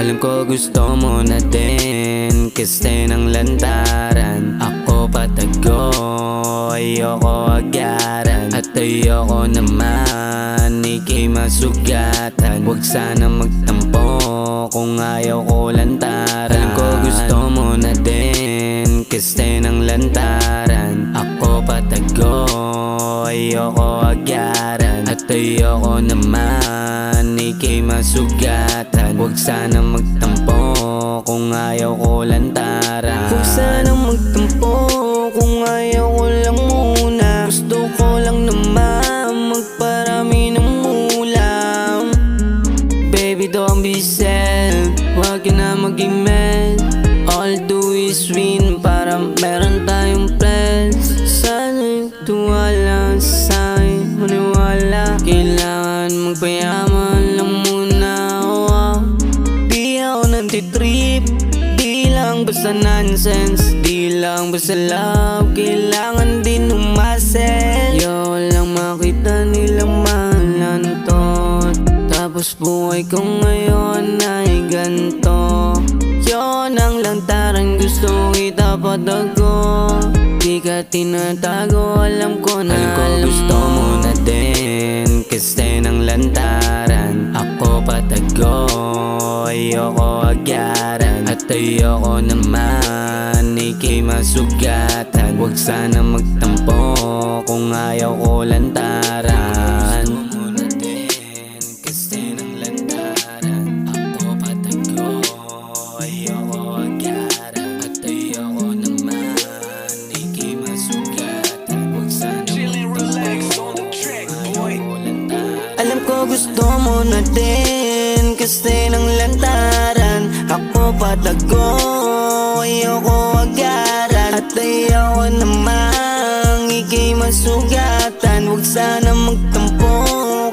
Alam ko gusto mo na din kasi ng lantaran. Ako patago, ayoko agaran. At ayoko naman ika'y masugatan. Huwag sana magtampo kung ayaw ko lantaran. Alam ko gusto mo na din kasi ng lantaran. Ako patago, ayoko agaran. At ayoko naman ika'y masugatan. Huwag sana magtampo kung ayaw ko lantaran. Huwag sana magtampo kung ayaw ko lang muna. Gusto ko lang naman magparami ng ulam. Baby, don't be sad, huwag ka na maging mad. All do is win para meron tayong plans. Sana'y tuwala sa'kin, maniwala. Kailangan magpayaman lang muna, oh. Di ako nantitrip, di lang basta nonsense. Di lang basta love, kailangan din umasel. Yo, lang makita nilang malantot, tapos buhay ko ngayon ay ganto. Yun ang lantaran, gusto kita patago. Di ka tinatago, alam ko na gusto mo na din kasi ng lantaran. Ako patago, ayoko agaran. At ayoko naman ika'y masugatan. Huwag sana magtampo kung ayaw ko lantaran. Alam ko gusto mo na din kasi ng lantaran. Ako patago, ayoko agaran. At ayoko namang ika'y masugatan. Huwag sana magtampo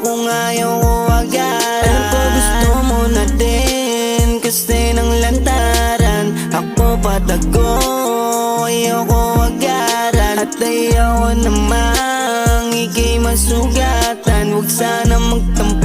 kung ayaw ko agaran. Alam ko gusto mo na din kasi ng lantaran. Ako patago, ayoko agaran. At ayoko namang ika'y masugatan. Huwag sana magtampo